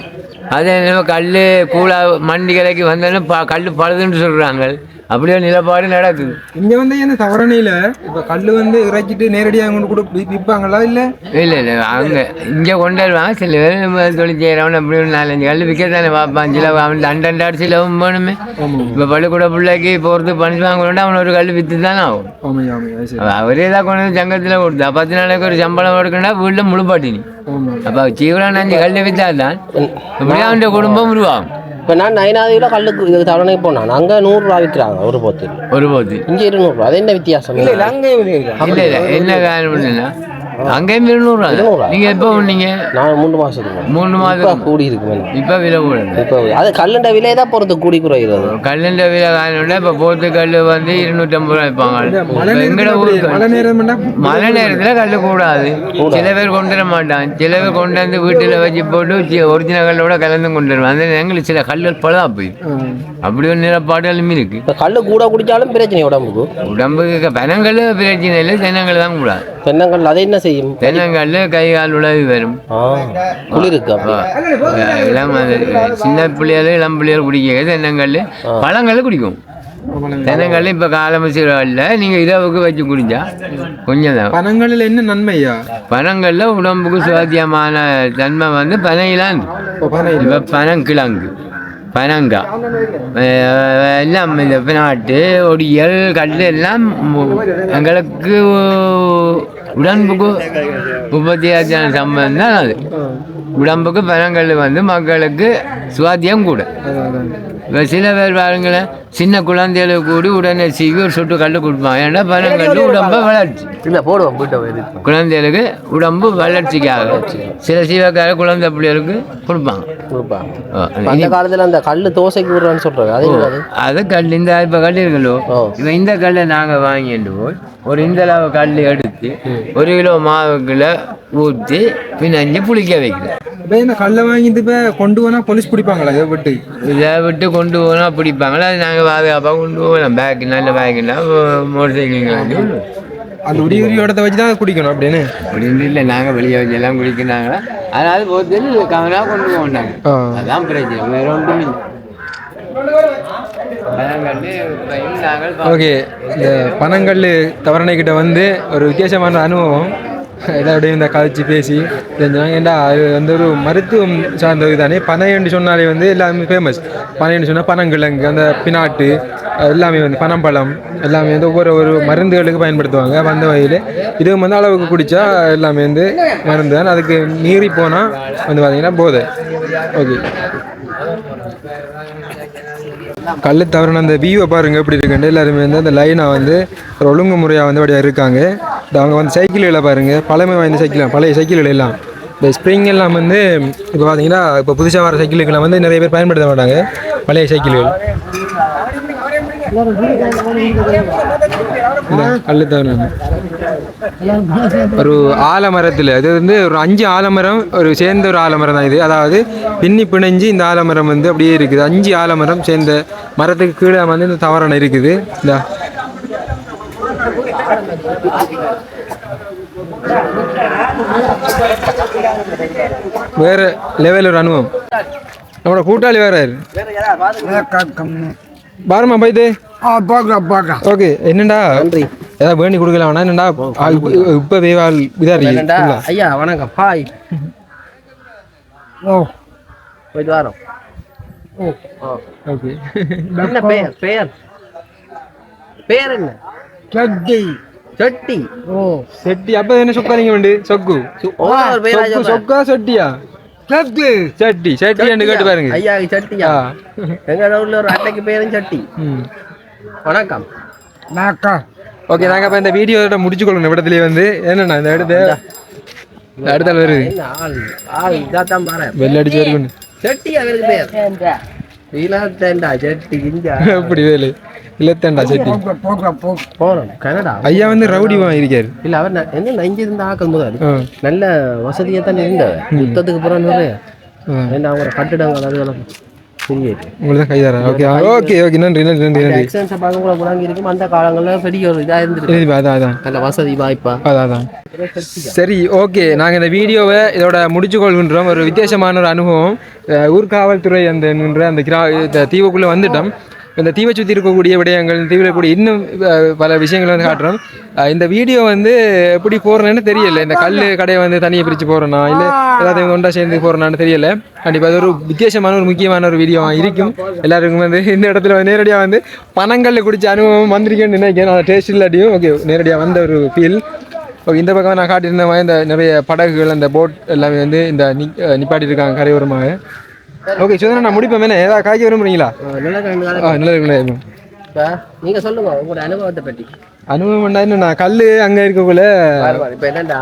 Speaker 4: அதே நேரம் கல் கூழா மண்டி கலைக்கு வந்தோன்னா கல் பழுதுன்னு சொல்றாங்க. அப்படியே நிலப்பாடு நடக்குது.
Speaker 2: இங்க வந்து என்ன தவறணையில இப்ப கல்லு வந்து இறக்கிட்டு நேரடியாக கொண்டு கூட விற்பாங்களா? இல்ல
Speaker 4: இல்ல இல்ல அங்க இங்க கொண்டு வருவாங்க. சில பேர் தொழில் செய்யறவன் அப்படி 4-5 கல் விற்கத்தானே பார்ப்பான். சில அவன் அண்டண்டாடு சிலவும் வேணுமே. இப்ப பள்ளிக்கூட பிள்ளைக்கு போறது பண்ணி வாங்கணும்னா அவன் ஒரு கல் வித்து தானே ஆகும். அவரே தான் கொண்டு வந்து சங்கத்துல கொடுத்தா 10 நாளைக்கு ஒரு சம்பளம் எடுக்கணும்னா வீட்டுல முழுப்பாட்டினி. அப்ப ஜீவனா 5 கல் வித்தாதான் அப்படியே அவன் குடும்பம் உருவாகும்.
Speaker 3: இப்போ நான் 9வது கிலோ கல்லுக்கு இது தவணை போனான். அங்கே 100 ரூபா விற்கிறாங்க ஒரு போத்து. இங்கே 200 ரூபா. அது என்ன வித்தியாசம்?
Speaker 4: இல்லை என்ன காரணம்? அங்கேயும் 200 நீங்க எப்போ பண்ணீங்க?
Speaker 3: நான் 3 மாதம் கூடி இருக்கு.
Speaker 4: இப்போ விலை கூட
Speaker 3: இப்போ அது கல்லுண்ட விலை தான் போகிறது கூடி குறைகிறது.
Speaker 4: கல்லுண்ட விலை காரணம் இப்போ போத்து கல் வந்து 250 ரூபா வைப்பாங்க. எங்கட ஊருக்கு மழை நேரத்தில் கல் கூடாது. சில பேர் கொண்டு வர மாட்டான். சில பேர் கொண்டு வந்து வீட்டில் வச்சு போட்டு ஒரிஜினல் கல்லோட கலந்து கொண்டு வருவாங்க. அந்த எங்களுக்கு சில கல்கள் பழதா போய் அப்படி ஒரு நிலப்பாடுகளும் இருக்கு.
Speaker 3: கல் கூட குடிச்சாலும் பிரச்சனை
Speaker 4: உடம்புக்கு பனங்கல் பிரச்சனை இல்லை. தென்னங்கல் தான் கூடாது.
Speaker 3: தென்னங்கல் அதை என்ன செய்யும்?
Speaker 4: தென்னங்கல் கை கால் உழவி வரும்.
Speaker 3: குளிருக்கு
Speaker 4: இளம் சின்ன பிள்ளைகள் இளம் பிள்ளைகள் குடிக்க தென்னங்கல். பழங்கள் குடிக்கும். தென்னங்கல் இப்ப காலமில்ல. நீங்க இரவுக்கு வச்சு குடிச்சா கொஞ்சம் தான்.
Speaker 2: பனங்கல்ல என்ன நன்மையா?
Speaker 4: பனங்கள்ல உடம்புக்கு சுவாத்தியமான தன்மை வந்து பனையிலாம். இப்ப பனங்கிழங்கு பனங்காய் எல்லாம் இந்த நாட்டு ஒடியல் கல் எல்லாம் எங்களுக்கு உடம்புக்கு உற்பத்தியான சம்பந்தம் தான். அது உடம்புக்கு பனங்கல் வந்து மக்களுக்கு சுவாத்தியம் கூட. இப்போ சில பேர் பாருங்களேன் சின்ன குழந்தைகளுக்கு கூடி உடனே சீவி ஒரு சொட்டு கல் கொடுப்பாங்க. ஏன்னா பனங்கல் உடம்பு வளர்ச்சி
Speaker 3: இல்லை போடுவோம்.
Speaker 4: குழந்தைகளுக்கு உடம்பு வளர்ச்சிக்காக சில சீவக்கார குழந்தை பிள்ளைகளுக்கு கொடுப்பாங்க.
Speaker 3: அந்த காலத்தில் அந்த கல் தோசைக்கு விடுறான்னு சொல்கிறாங்க. அது
Speaker 4: கல் இந்த இப்போ கல் இருக்கலோ இப்போ இந்த கல்லை நாங்கள் வாங்கிட்டு போய் ஒரு இந்தளவு கல் எடுத்து 1 கிலோ மாவுக்குள்ள ஊற்றி பின்னஞ்சு புளிக்க வைக்கிறேன்.
Speaker 2: இப்போ இந்த கல்லை வாங்கிட்டு இப்போ கொண்டு போனால் போலீஸ் பிடிப்பாங்களா
Speaker 4: இதை விட்டு கொண்டு போனால் பிடிப்பாங்களா? அது நாங்கள் பாதுகாப்பாக கொண்டு போகலாம். பேக்கு நல்ல பேக்குன்னா மோட்டர் சைக்கிள்
Speaker 2: அந்த உரிய இடத்த வச்சு தான் குடிக்கணும் அப்படின்னு
Speaker 4: அப்படின்னு இல்லை. நாங்கள் வெளியே வச்சு எல்லாம் குடிக்கிறாங்களா, அதனால போதில் கவனமாக கொண்டு போகண்டாங்க. அதான் பிரச்சனை, வேற ஒன்றும் இல்லை.
Speaker 2: ஓகே, இந்த பனங்கல் தவறனை கிட்ட வந்து ஒரு வித்தியாசமான அனுபவம் எல்லாருடையும் இந்த கழிச்சு பேசி தெரிஞ்சாங்க. ஏன்டா அது வந்து ஒரு மருத்துவம் சார்ந்தது தானே. பனைன்னு சொன்னாலே வந்து எல்லாமே ஃபேமஸ். பனைன்னு சொன்னால் பனங்கிழங்கு, அந்த பினாட்டு எல்லாமே வந்து பனம்பழம் எல்லாமே வந்து ஒவ்வொரு மருந்துகளுக்கு பயன்படுத்துவாங்க. அந்த வகையில் இதுவும் வந்து அளவுக்கு குடித்தா எல்லாமே வந்து மருந்து தான். அதுக்கு மீறி போனால் வந்து பார்த்தீங்கன்னா போதை. ஓகே, கல் தவறான அந்த வியூவை பாருங்க எப்படி இருக்குண்டு. எல்லாருமே வந்து அந்த லைனாக வந்து ஒரு ஒழுங்கு முறையாக வந்து அப்படியே இருக்காங்க. அவங்க வந்து சைக்கிள்களை பாருங்க, பழமை வாய்ந்த சைக்கிள், பழைய சைக்கிள்கள் எல்லாம் இந்த ஸ்ப்ரிங் எல்லாம் வந்து இப்போ பார்த்தீங்கன்னா இப்போ புதுசாக வர சைக்கிளுக்கெல்லாம் வந்து நிறைய பேர் பயன்படுத்த மாட்டாங்க. பழைய சைக்கிள்கள் இந்த கல் தவறான ஒரு ஆலமரத்தில், இது வந்து ஒரு 5 ஆலமரம் ஒரு சேர்ந்த ஒரு ஆலமரம் தான் இது. அதாவது பின்னி பிணைஞ்சு இந்த ஆலமரம் வந்து அப்படியே இருக்குது. 5 ஆலமரம் சேர்ந்த மரத்துக்கு கீழே வந்து இந்த தவறான இருக்குது. இந்த வேற லெவல் ஒரு அனுபவம். நம்மளோட கூட்டாளி வேற பாருமா போயிட்டு ஓகே. என்னண்டா ஏதாவது வேண்டி கொடுக்கலாம் வேணா? என்னண்டா இப்ப வேவால் இதாரி
Speaker 3: ஐயா வணக்கம். ஹாய்.
Speaker 2: ஓ
Speaker 3: போயிட்டு வரோம்.
Speaker 2: ஓகே.
Speaker 3: என்ன பேர் பேர் பேர் என்ன? சட்டி. சட்டி. ஓ
Speaker 2: செட்டி. அப்ப என்ன சொக்காரிங்க வேண்டு? சொக்கு சொக்கா சொட்டியா? சட்டி சட்டி சட்டி என்று கேட்டு பாருங்க.
Speaker 3: ஐயா சட்டியா? எங்க ஊர்ல ஒரு அட்டைக்கு பேரும் சட்டி. வணக்கம்.
Speaker 2: ஓகே, நாங்கள் இப்போ இந்த வீடியோட முடிச்சு கொள்ளணும். இடத்துலேயே வந்து என்னண்ணா இந்த அடுத்தால் வருது வெள்ள அடிச்சு வருது.
Speaker 3: சட்டி அவருக்கு பேர் இலத்தேண்டா சட்டி.
Speaker 2: அப்படி வேலை இலத்தேண்டா சட்டி.
Speaker 3: போறோம் கனடா.
Speaker 2: ஐயா வந்து ரவுடிவா இருக்காரு.
Speaker 3: இல்ல அவர் என்ன நஞ்சு இருந்தா ஆக்கும் போது நல்ல வசதியா தான் இருந்தது. யுத்தத்துக்கு அப்புறம் அவங்க கட்டிடங்கள் அதுகளும்
Speaker 2: உங்களுக்கு கைதாரா? ஓகே ஓகே ஓகே, நன்றி நன்றி நன்றி நன்றி.
Speaker 3: இருக்கும் அந்த காலங்கள்ல பெரிய ஒரு இதா இருந்துருக்கு.
Speaker 2: அதான்
Speaker 3: நல்ல வசதி வாய்ப்பா.
Speaker 2: அதான் சரி. ஓகே, நாங்கள் இந்த வீடியோவை இதோட முடிச்சு கொள்கின்றோம். ஒரு வித்தியாசமான ஒரு அனுபவம். ஊர்காவல்துறை அந்த தீவுக்குள்ளே வந்துட்டோம். இந்த தீவை சுற்றி இருக்கக்கூடிய விடயங்கள், தீவில் இருக்கக்கூடிய இன்னும் பல விஷயங்கள் வந்து காட்டுறோம். இந்த வீடியோ வந்து எப்படி போடுறேன்னு தெரியல. இந்த கல் கடையை வந்து தனியாக பிரித்து போடுறேன்னா இல்லை எல்லாத்தையும் ஒன்றா சேர்ந்து போடுறேன்னு தெரியல. கண்டிப்பாக அது ஒரு வித்தியாசமான ஒரு முக்கியமான ஒரு வீடியோ இருக்கும். எல்லாருக்கும் வந்து இந்த இடத்துல நேரடியாக வந்து பனங்கல்ல குடிச்ச அனுபவம் வந்திருக்கேன்னு நினைக்கிறேன். அந்த டேஸ்ட் இல்லாட்டியும் ஓகே நேரடியாக வந்த ஒரு ஃபீல். ஓகே, இந்த பக்கம் நான் காட்டியிருந்த மாதிரி இந்த நிறைய படகுகள், அந்த போட் எல்லாமே வந்து இந்த நிப்பாட்டியிருக்காங்க கரையோரமாக. ஓகே சுதந்திரன், நான் முடிப்பேன். என்ன ஏதாவது காய்க்க விரும்புறீங்களா? நல்லது.
Speaker 3: நீங்க சொல்லுங்க உங்களோட அனுபவத்தை பற்றி.
Speaker 2: அனுபவம் என்ன, கல் அங்கே இருக்கக்குள்ள
Speaker 3: இப்போ என்னண்டா,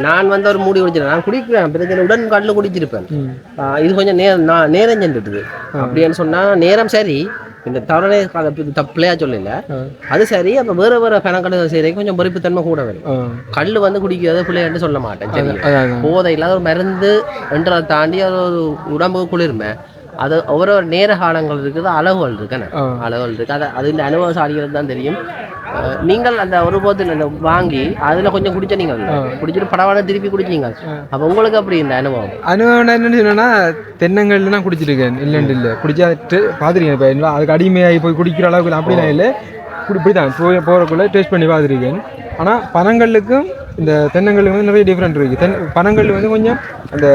Speaker 3: நான் வந்து ஒரு மூடி குடிச்சிருக்கேன். நான் குடிக்கிறேன் பிரச்சனை, உடன் கல்லு குடிச்சிருப்பேன். இது கொஞ்சம் நேரம் சென்றுட்டுது. அப்படின்னு சொன்னா நேரம் சரி, இந்த தவறனே தப்பிலையா சொல்லல, அது சரி. அப்ப வேற வேற பணக்கடை செய்யறதுக்கு கொஞ்சம் பொறுப்புத்தன்மை கூட வரும். கல்லு வந்து குடிக்கிறத பிள்ளைன்னு சொல்ல மாட்டேன். சரி, போதை இல்லாத ஒரு மருந்து என்றதை தாண்டி ஒரு உடம்பு குளிர்மை. அது ஒவ்வொரு நேர காலங்கள் இருக்குது, அளவுகள் இருக்குன்னு அளவுகள் இருக்கு. அது இந்த அனுபவசாலிகள் தான் தெரியும். நீங்கள் அந்த ஒரு போதில் வாங்கி அதில் கொஞ்சம் குடிச்ச, நீங்கள் குடிச்சிட்டு படவான திருப்பி குடிச்சிங்க. அப்போ உங்களுக்கு அப்படி இந்த அனுபவம்
Speaker 2: என்னன்னு சொன்னா, தென்னங்கள்ல நான் குடிச்சிருக்கேன். இல்லைன்னு இல்லை, குடிச்சாட்டு பார்த்துருக்கேன். இப்போ அதுக்கு அடிமையாகி போய் குடிக்கிற அளவுக்கு அப்படிலாம் இல்லை. இப்படிதான் போகிறக்குள்ள டேஸ்ட் பண்ணி பார்த்துருக்கேன். ஆனால் பனங்கல்லுக்கும் இந்த தென்னங்கல்லுக்கும் வந்து நிறைய டிஃப்ரெண்ட் இருக்குது. பனங்கல் வந்து கொஞ்சம் அந்த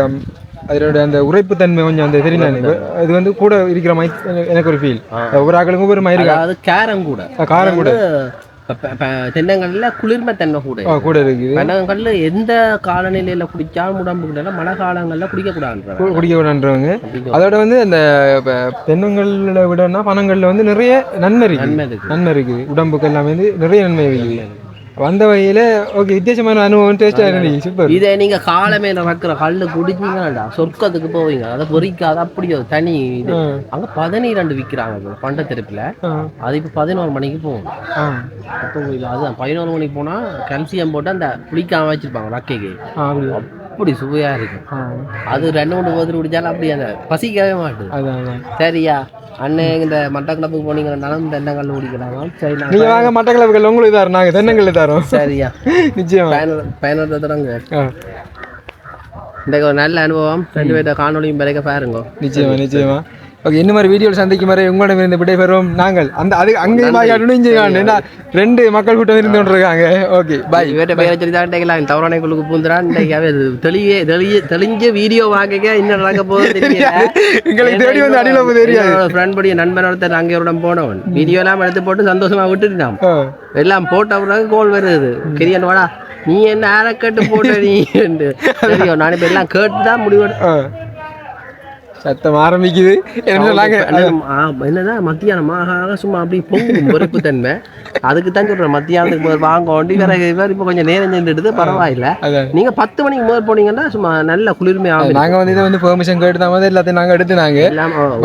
Speaker 2: அதோட அந்த உரைப்புத்தன்மை கொஞ்சம் அந்த தெரியும். இது வந்து கூட இருக்கிற மாதிரி எனக்கு ஒரு ஃபீல். ஒவ்வொரு ஆக்களுக்கும் ஒவ்வொரு மாதிரி இருக்கு.
Speaker 3: அது காரம் கூட தென்னங்கல்ல குளிர்மை தன்மை கூட இருக்குது. தென்னங்கல்ல எந்த காலநிலையில குடிச்சாலும் உடம்புக்குள்ள, மழை காலங்கள்ல குடிக்கக்கூடாதுன்றவங்க. அதோட வந்து அந்த தென்னங்கல்ல விடனா பனங்கள்ல வந்து நிறைய நன்மை இருக்குது. உடம்புக்கு எல்லாமே வந்து நிறைய நன்மை இருக்குது.
Speaker 2: வந்த வகையில் ஓகே வித்தியாசமான அனுபவம் டேஸ்ட்டாக இருந்துச்சு சூப்பர்.
Speaker 3: இதை நீங்க காலமே வைக்கிற கல்லு குடிச்சீங்கன்னா சொர்க்கத்துக்கு போவீங்க. அதை பொறிக்காத அப்படி ஒரு தனி இது. அங்க 12 விற்கிறாங்க பண்ட திருப்பில. அது இப்போ 11 மணிக்கு போகும். அதுதான் 11 மணிக்கு போனா கல்சியம் போட்டு அந்த குளிக்காம வச்சிருப்பாங்க ரக்கைக்கு. அப்படி சுவையா இருக்கு. அது 2-3 போது குடிச்சாலும் அப்படி அந்த பசிக்கவே மாட்டுது. சரியா அண்ணன் இந்த மட்டக்களப்புக்கு போனீங்கன்னாலும் தென்னங்கல் குடிக்கிறாங்க. சரி
Speaker 2: நீங்க வாங்க மட்டக்களப்புகள் உங்களுக்கு தரோம், நாங்க தென்னங்கல் தரோம்.
Speaker 3: சரியா
Speaker 2: நிச்சயமா
Speaker 3: பயணத்தை தொடங்க. இந்த ஒரு நல்ல அனுபவம் 2 பேர்த்த காணொலியும் பிறகு பாருங்க.
Speaker 2: நிச்சயமா நிச்சயமா. ஓகே, இந்த மாதிரி வீடியோவில் சந்திக்கும் வரை உங்களிடம் இருந்து விடைபெறும் நாங்கள். அந்த அது அங்கே இங்கே 2 மக்கள் கூட்டம் இருந்து கொண்டிருக்காங்க. Okay bye.
Speaker 3: வேற பேரை சொல்லி தான் தவறானைக்குள்ளுக்கு பூந்துறான். தெளிஞ்ச வீடியோ வாங்க இன்னும் நடக்க போகுது
Speaker 2: எங்களுக்கு தேடி வந்து அடியில் தெரியாது.
Speaker 3: ஃப்ரெண்ட் படி நண்பன் ஒருத்தர் அங்கேயோட போனவன் வீடியோ எல்லாம் எடுத்து போட்டு சந்தோஷமா விட்டுட்டான். எல்லாம் போட்ட பிறகு கோல் வருது கிரியன் வாடா நீ என்ன அரைக்கட்டு போட்ட நீ தெரியும். நான் இப்ப எல்லாம் கேட்டுதான் முடிவு
Speaker 2: சத்தம் ஆரம்பிக்குது.
Speaker 3: என்னதான் மத்தியானமாக சும்மா அப்படி பொங்கும் பொறுப்பு தன்மை. அதுக்கு தான் சொல்றேன் மத்தியானத்துக்கு முதல் வாங்க வேண்டி வேற இப்போ கொஞ்சம் நேரம் சென்றுடுது பரவாயில்ல. நீங்க 10 மணிக்கு முதல் போனீங்கன்னா சும்மா நல்ல குளிர்மையாக.
Speaker 2: நாங்க வந்து இதை வந்து பெர்மிஷன் கேட்டு தான் வந்து எல்லாத்தையும் நாங்க எடுத்துனாங்க.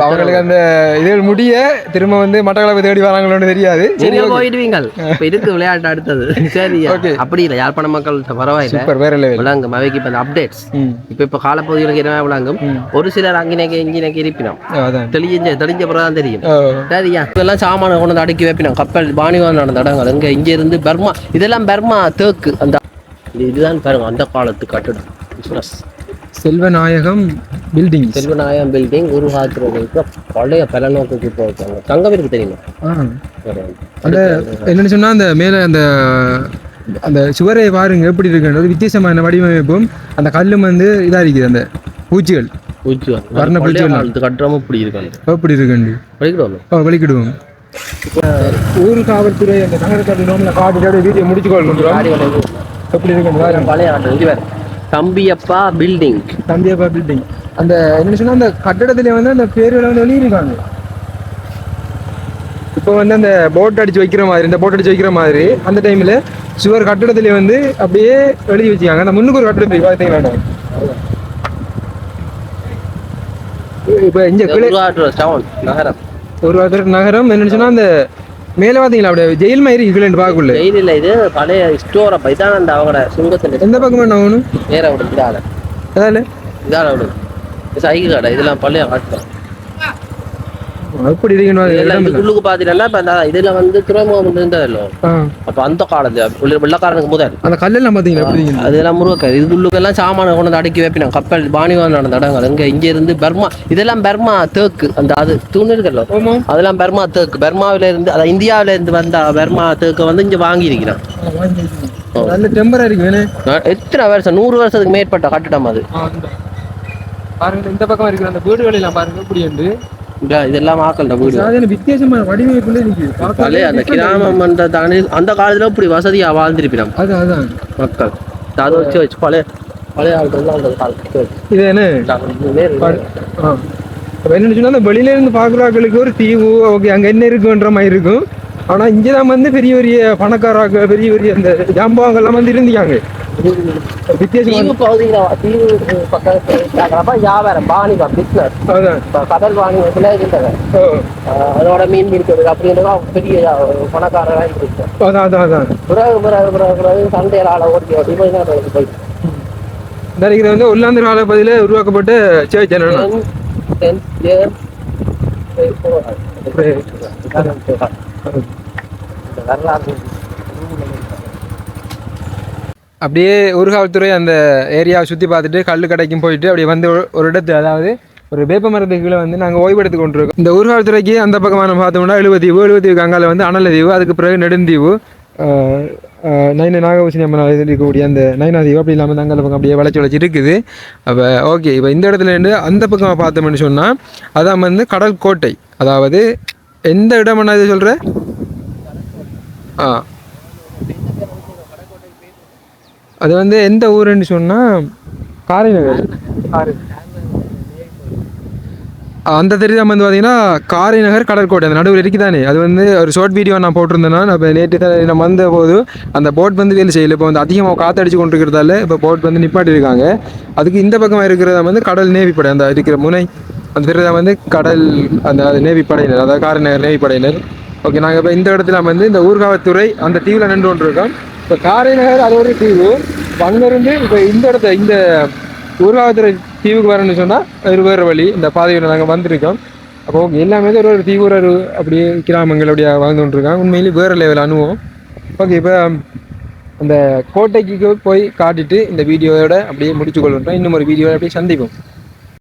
Speaker 2: அவங்களுக்கு அந்த இது முடிய திரும்ப வந்து மட்டக்களப்பு தேடி வராங்களோன்னு தெரியாது.
Speaker 3: நீங்க போயிடுவீங்க. இப்ப இருக்கு விளையாட்டு அடுத்தது. சரி அப்படி இல்லை யாழ்ப்பாண மக்கள் பரவாயில்ல. வேற விளங்கும் அவைக்கு இப்ப அப்டேட்ஸ் இப்ப காலப்பகுதிகளுக்கு என்ன விளங்கும். ஒரு சிலர் அங்கே இங்கே இருப்பினோம் தெளிஞ்ச பிறகுதான் தெரியும். சரியா இதெல்லாம் சாமான கொண்டு அடுக்கி வைப்பினோம். கப்பல் பாணிவான் நடந்த இடங்கள் இங்க இங்க இருந்து பர்மா. இதெல்லாம் பர்மா தேக்கு. அந்த இதுதான் பாருங்க அந்த காலத்து கட்டடம்.
Speaker 2: செல்வநாயகம் பில்டிங்.
Speaker 3: செல்வநாயகம் பில்டிங் ஒரு காலத்துல பழைய பலநோக்குக்கு போயிருக்காங்க. தங்கம் இருக்கு தெரியுமா?
Speaker 2: அந்த என்னன்னு சொன்னா அந்த மேல அந்த சுவரை பாருங்க எப்படி இருக்குன்றது வித்தியாசமான வடிவமைப்பும். அந்த கல்லும் வந்து இதா இருக்குது. அந்த பூச்சிகள் வர்ண பூச்சிகள்
Speaker 3: கட்டுறோம் இப்படி இருக்காங்க.
Speaker 2: எப்படி இருக்குண்டு வலிக்கிடுவோம். ஊர் காவல்துறை அந்த நகரத்தை காட்டு வீடியோ முடிச்சுக்கொள்ளணும். எப்படி இருக்கு
Speaker 3: பழைய தம்பியப்பா பில்டிங்.
Speaker 2: தம்பியப்பா பில்டிங் அந்த என்ன சொன்னா அந்த கட்டடத்துல வந்து அந்த பேர்களை வந்து எழுதியிருக்காங்க. இப்போ வந்து அந்த போட் அடிச்சு வைக்கிற மாதிரி இந்த போட் அடிச்சு வைக்கிற மாதிரி அந்த டைம்ல சுவர் கட்டடத்துல வந்து அப்படியே எழுதி வச்சுக்காங்க. அந்த முன்னுக்கு ஒரு கட்டடத்தை பார்த்தீங்களா? இப்போ இங்க ஒரு நகரம் என்ன சொன்னா அந்த மேல பாத்தீங்களா அப்படியே ஜெயில் மாதிரி இருக்குல்ல பாக்குள்ள.
Speaker 3: ஜெயில் இல்ல இது பழைய ஸ்டோர். அப்ப இதான் அந்த அவங்களோட சுங்கத்துல
Speaker 2: எந்த பக்கம் வேணும்
Speaker 3: நேர விடுது. இதால விடுது சைக்கிள் கடை. இதெல்லாம் பழைய காட்டுறோம்.
Speaker 2: அப்படி
Speaker 3: உள்ளுக்கு பாத்தீங்கன்னா இப்ப இதுல வந்து துறைமுகம் இருந்ததല്ലോ. அப்ப அந்த காலத்துல வெள்ளக்காரனுக்கு முதல்
Speaker 2: அந்த கல்லெல்லாம் பாத்தீங்கன்னா
Speaker 3: அதெல்லாம் முருகக்காரு. இது உள்ளுக்கெல்லாம் சாமான கொண்டு அடுக்கி வைப்பினோம். கப்பல் பாணிவான் நடந்த இடங்கள் இங்க இங்க இருந்து பர்மா. இதெல்லாம் பர்மா தேக்கு. அந்த அது தூண் இருக்கല്ലോ அதெல்லாம் பர்மா தேக்கு. பர்மாவில இருந்து அதாவது இந்தியாவில இருந்து வந்த பர்மா தேக்க வந்து இங்க வாங்கி இருக்கிறான். எத்தனை வருஷம் 100 வருஷத்துக்கு மேற்பட்ட கட்டிடம் அது.
Speaker 2: பாருங்க இந்த பக்கம் இருக்கிற அந்த வீடுகள் எல்லாம் பாருங்க எப்படி உண்டு.
Speaker 3: இதெல்லாம்
Speaker 2: வித்தியாசமான வடிவமைப்புல
Speaker 3: அந்த கிராமம் அந்த காலத்துல இப்படி வசதியா வாழ்ந்திருப்பினோம் மக்கள். அதை வச்சு பழைய பழைய
Speaker 2: இது என்ன சொன்னா அந்த வெளியில இருந்து பாக்குறாங்களுக்கு ஒரு தீவு ஓகே அங்க என்ன இருக்குன்ற மாதிரி இருக்கும். ஆனா இங்கதான் வந்து பெரிய பெரிய பணக்காராக்கள் பெரிய பெரிய அந்த ஜாம்பவங்கள்லாம் வந்து இருந்திருக்காங்க.
Speaker 3: கடல் வாணிபத்துல இருந்தது. அதோட மீன் பிடிக்கிறது அப்படின்றதா பெரிய பணக்காரராக இருக்கு. சண்டையால ஓட்டி போயிட்டு
Speaker 2: வந்து உள்ளாந்து காலப்பகுதியில உருவாக்கப்பட்ட சேர்ச் வரலாறு. அப்படியே ஊர்காவல்துறை அந்த ஏரியாவை சுற்றி பார்த்துட்டு கல் கடைக்கும் போயிட்டு அப்படியே வந்து ஒரு இடத்து அதாவது ஒரு வேப்ப மரத்துக்குள்ளே வந்து நாங்கள் ஓய்வெடுத்து கொண்டிருக்கோம். இந்த ஊர்காவல்துறைக்கு அந்த பக்கமான பார்த்தோம்னா 70 அங்கால வந்து அனலதீவு, அதுக்கு பிறகு நெடுந்தீவு, நாகபூசணி அம்மன் இருக்கக்கூடிய அந்த நயனாதீவு, அப்படி இல்லாமல் அங்கே பக்கம் அப்படியே வளைச்சி இருக்குது. அப்போ ஓகே இப்போ இந்த இடத்துல இருந்து அந்த பக்கமாக பார்த்தோம்னு சொன்னால் அதான் வந்து கடல் கோட்டை. அதாவது எந்த இடம் என்ன இது சொல்கிற அது வந்து எந்த ஊருன்னு சொன்னால் காரைநகர். அந்த தெரியாம வந்து பார்த்தீங்கன்னா காரைநகர் கடற்கோட்டை அந்த நடுவில் இருக்குதானே, அது வந்து ஒரு ஷார்ட் வீடியோ நான் போட்டிருந்தேன்னா, இப்போ நேற்று நம்ம வந்த போது அந்த போட் வந்து வேலை செய்யலை. இப்போ வந்து அதிகமாக காற்றடிச்சு கொண்டு இருக்கிறதால இப்போ போட் வந்து நிப்பாட்டி இருக்காங்க. அதுக்கு இந்த பக்கமாக இருக்கிறத வந்து கடல் நேவிப்படை அந்த இருக்கிற முனை அந்த தெரியாத வந்து கடல் அந்த நேவி படையினர், அதாவது காரைநகர் நேவி படையினர். ஓகே, நாங்கள் இப்போ இந்த இடத்துல வந்து இந்த ஊர்காவத்துறை அந்த தீவில் நின்று கொண்டு இருக்கோம். இப்போ காரைநகர் அது ஒரு தீவு, அங்கேருந்து இப்போ இந்த இடத்த இந்த ஊர்காவத்துறை தீவுக்கு வரணும்னு சொன்னால் வேறு வழி இந்த பாதையில் நாங்கள் வந்திருக்கோம். அப்போ எல்லாமே ஒரு தீவு ஒரு அப்படியே கிராமங்கள் அப்படியே வாழ்ந்து கொண்டிருக்காங்க. உண்மையிலேயே வேறு லெவல் அனுபவம். ஓகே, இப்போ அந்த கோட்டைக்கு போய் காட்டிட்டு இந்த வீடியோவோட அப்படியே முடிச்சு கொள்ளுறோம். இன்னும் ஒரு வீடியோட அப்படியே சந்திப்போம்.